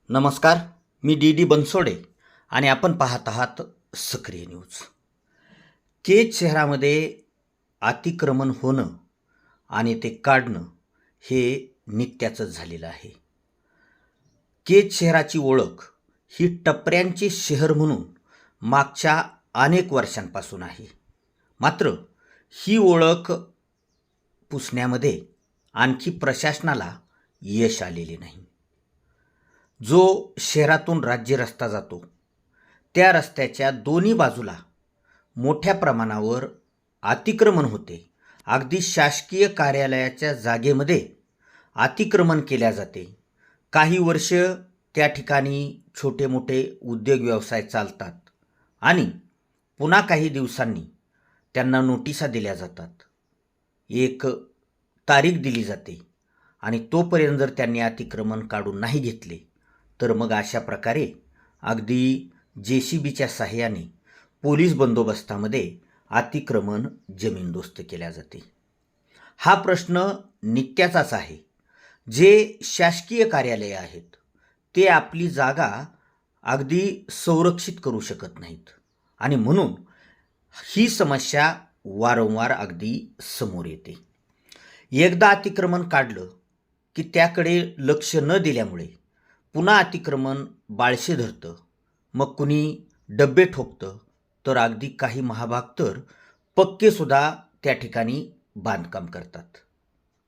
नमस्कार, मी डी बनसोडे आणि आपण पाहत आहात सक्रिय न्यूज. केज शहरामध्ये अतिक्रमण होणं आणि ते काढणं हे नित्याचंच झालेलं आहे. केज शहराची ओळख ही टपऱ्यांचे शहर म्हणून मागच्या अनेक वर्षांपासून आहे. मात्र ही ओळख पुसण्यामध्ये आणखी प्रशासनाला यश आलेले नाही. जो शहरातून राज्य रस्ता जातो त्या रस्त्याच्या दोन्ही बाजूला मोठ्या प्रमाणावर अतिक्रमण होते. अगदी शासकीय कार्यालयाच्या जागेमध्ये अतिक्रमण केल्या जाते. काही वर्ष त्या ठिकाणी छोटे मोठे उद्योग व्यवसाय चालतात आणि पुन्हा काही दिवसांनी त्यांना नोटिसा दिल्या जातात. एक तारीख दिली जाते आणि तोपर्यंत जर त्यांनी अतिक्रमण काढून नाही घेतले तर मग अशा प्रकारे अगदी JCBच्या साहाय्याने पोलीस बंदोबस्तामध्ये अतिक्रमण जमीनदोस्त केल्या जाते. हा प्रश्न नित्याचाच आहे. जे शासकीय कार्यालये आहेत ते आपली जागा अगदी संरक्षित करू शकत नाहीत आणि म्हणून ही समस्या वारंवार अगदी समोर येते. एकदा अतिक्रमण काढलं की त्याकडे लक्ष न दिल्यामुळे पुन्हा अतिक्रमण बाळशे धरतं. मग कुणी डब्बे ठोकतं तर अगदी काही महाभाग तर पक्केसुद्धा त्या ठिकाणी बांधकाम करतात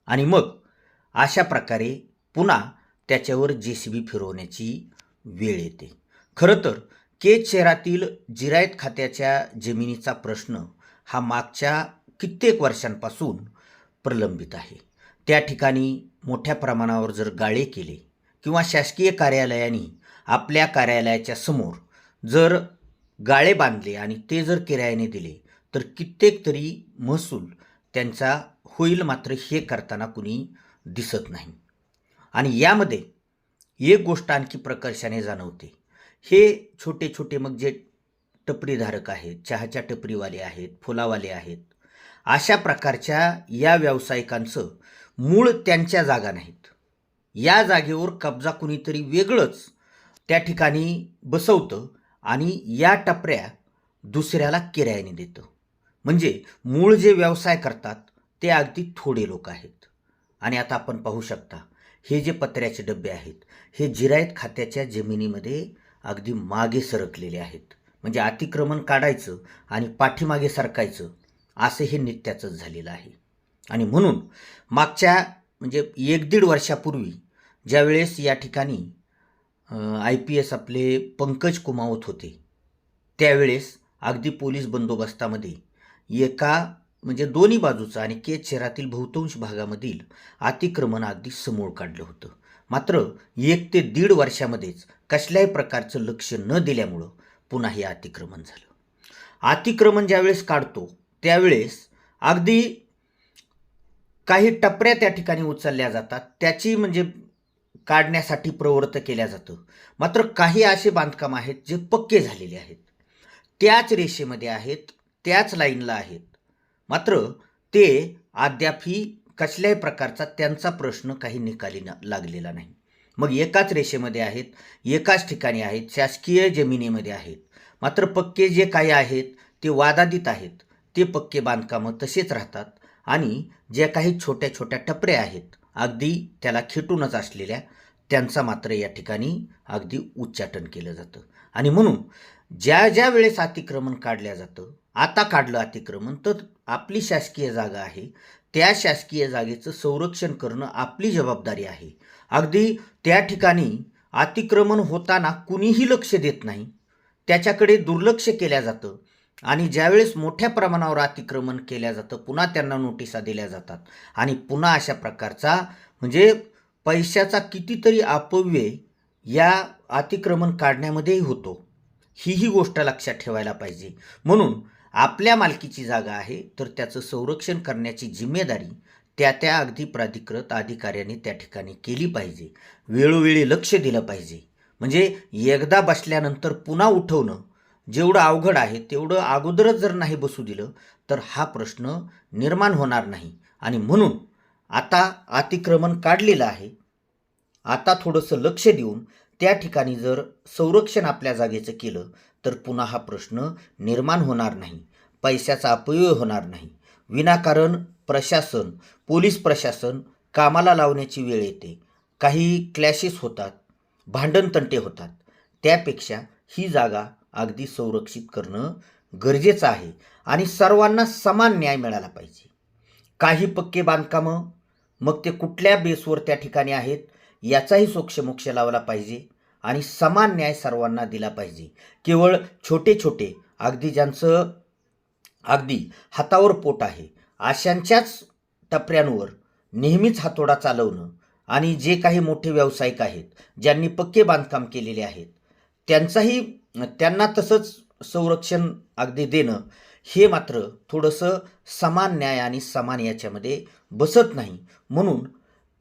आणि मग अशा प्रकारे पुन्हा त्याच्यावर JCB फिरवण्याची वेळ येते. खरं तर केज शहरातील जिरायत खात्याच्या जमिनीचा प्रश्न हा मागच्या कित्येक वर्षांपासून प्रलंबित आहे. त्या ठिकाणी मोठ्या प्रमाणावर जर गाळे केले किंवा शासकीय कार्यालयांनी आपल्या कार्यालयाच्या समोर जर गाळे बांधले आणि ते जर किरायाने दिले तर कित्येक तरी महसूल त्यांचा होईल. मात्र हे करताना कुणी दिसत नाही. आणि यामध्ये एक गोष्ट आणखी प्रकर्षाने जाणवते. हे छोटे छोटे मग जे टपरीधारक आहेत, चहाच्या टपरीवाले आहेत, फुलावाले आहेत, अशा प्रकारच्या या व्यावसायिकांचं मूळ त्यांच्या जागा नाहीत. या जागेवर कब्जा कुणीतरी वेगळंच त्या ठिकाणी बसवतं आणि या टपऱ्या दुसऱ्याला किरायाने देतं. म्हणजे मूळ जे व्यवसाय करतात ते अगदी थोडे लोक आहेत. आणि आता आपण पाहू शकता हे जे पत्र्याचे डबे आहेत हे जिरायत खात्याच्या जमिनीमध्ये अगदी मागे सरकलेले आहेत. म्हणजे अतिक्रमण काढायचं आणि पाठीमागे सरकायचं असं हे नित्याचंच झालेलं आहे. आणि म्हणून मागच्या म्हणजे 1-1.5 वर्षापूर्वी ज्यावेळेस या ठिकाणी IPS आपले पंकज कुमावत होते त्यावेळेस अगदी पोलीस बंदोबस्तामध्ये एका म्हणजे दोन्ही बाजूचं आणि केज शहरातील बहुतांश भागामधील अतिक्रमण अगदी समोर काढलं होतं. मात्र 1 ते 1.5 वर्षामध्येच कसल्याही प्रकारचं लक्ष न दिल्यामुळं पुन्हा हे अतिक्रमण झालं. अतिक्रमण ज्यावेळेस काढतो त्यावेळेस अगदी काही टपऱ्या त्या ठिकाणी उचलल्या जातात, त्याची म्हणजे काढण्यासाठी प्रवृत्त केल्या जातं. मात्र काही असे बांधकाम आहेत जे पक्के झालेले आहेत, त्याच रेषेमध्ये आहेत, त्याच लाईनला आहेत, मात्र ते अद्यापही कसल्याही प्रकारचा त्यांचा प्रश्न काही निकाली लागलेला नाही. मग एकाच रेषेमध्ये आहेत, एकाच ठिकाणी आहेत, शासकीय जमिनीमध्ये आहेत, मात्र पक्के जे काही आहेत ते वादादित आहेत. ते पक्के बांधकामं तसेच राहतात आणि ज्या काही छोट्या छोट्या टपऱ्या आहेत अगदी त्याला खेटूनच असलेल्या त्यांचा मात्र या ठिकाणी अगदी उच्चाटन केलं जातं. आणि म्हणून ज्या ज्या वेळेस अतिक्रमण काढल्या जातं, आता काढलं अतिक्रमण तर आपली शासकीय जागा आहे, त्या शासकीय जागेचं संरक्षण करणं आपली जबाबदारी आहे. अगदी त्या ठिकाणी अतिक्रमण होताना कुणीही लक्ष देत नाही, त्याच्याकडे दुर्लक्ष केल्या जातं. आणि ज्यावेळेस मोठ्या प्रमाणावर अतिक्रमण केल्या जातं पुन्हा त्यांना नोटिसा दिल्या जातात आणि पुन्हा अशा प्रकारचा म्हणजे पैशाचा कितीतरी अपव्यय या अतिक्रमण काढण्यामध्येही होतो. ही गोष्ट लक्षात ठेवायला पाहिजे. म्हणून आपल्या मालकीची जागा आहे तर त्याचं संरक्षण करण्याची जिम्मेदारी त्या अगदी प्राधिकृत अधिकाऱ्यांनी त्या ठिकाणी केली पाहिजे. वेळोवेळी लक्ष दिलं पाहिजे. म्हणजे एकदा बसल्यानंतर पुन्हा उठवणं जेवढं अवघड आहे तेवढं अगोदरच जर नाही बसू दिलं तर हा प्रश्न निर्माण होणार नाही. आणि म्हणून आता अतिक्रमण काढलेलं आहे, आता थोडंसं लक्ष देऊन त्या ठिकाणी जर संरक्षण आपल्या जागेचं केलं तर पुन्हा हा प्रश्न निर्माण होणार नाही, पैशाचा अपव्यय होणार नाही. विनाकारण प्रशासन, पोलीस प्रशासन कामाला लावण्याची वेळ येते, काही क्लॅशेस होतात, भांडणतंटे होतात. त्यापेक्षा ही जागा अगदी संरक्षित करणं गरजेचं आहे आणि सर्वांना समान न्याय मिळाला पाहिजे. काही पक्के बांधकामं मग ते कुठल्या बेसवर त्या ठिकाणी आहेत याचाही सोक्षमोक्ष लावला पाहिजे आणि समान न्याय सर्वांना दिला पाहिजे. केवळ छोटे छोटे अगदी ज्यांचं अगदी हातावर पोट आहे अशांच्याच टपऱ्यांवर नेहमीच हातोडा चालवणं आणि जे काही मोठे व्यावसायिक आहेत, ज्यांनी पक्के बांधकाम केलेले आहेत, त्यांना तसंच संरक्षण अगदी देणं हे मात्र थोडंसं समान न्याय आणि समान याच्यामध्ये बसत नाही. म्हणून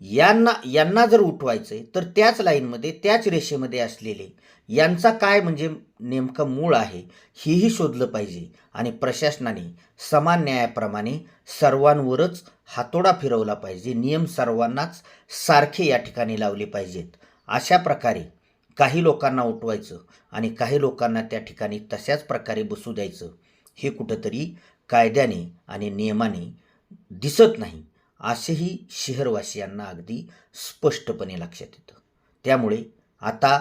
यांना जर उठवायचं आहे तर त्याच लाईनमध्ये, त्याच रेषेमध्ये असलेले यांचा काय म्हणजे नेमकं मूळ आहे हेही शोधलं पाहिजे आणि प्रशासनाने समान न्यायाप्रमाणे सर्वांवरच हातोडा फिरवला पाहिजे. नियम सर्वांनाच सारखे या ठिकाणी लावले पाहिजेत. अशा प्रकारे काही लोकांना उठवायचं आणि काही लोकांना त्या ठिकाणी तशाच प्रकारे बसू द्यायचं हे कुठंतरी कायद्याने आणि नियमाने दिसत नाही, असेही शहरवासियांना अगदी स्पष्टपणे लक्षात येतं. त्यामुळे आता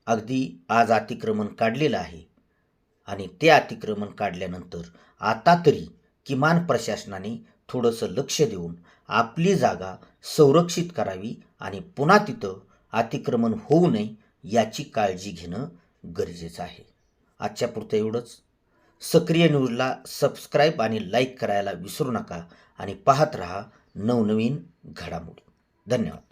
अगदी आज अतिक्रमण काढलेलं आहे आणि ते अतिक्रमण काढल्यानंतर आता तरी किमान प्रशासनाने थोडंसं लक्ष देऊन आपली जागा संरक्षित करावी आणि पुन्हा तिथं अतिक्रमण होऊ नये याची काळजी घेणं गरजेचं आहे. आजच्या पुरतं एवढंच. सक्रिय न्यूजला सबस्क्राईब आणि लाईक करायला विसरू नका आणि पाहत रहा नवनवीन घडामोडी. धन्यवाद.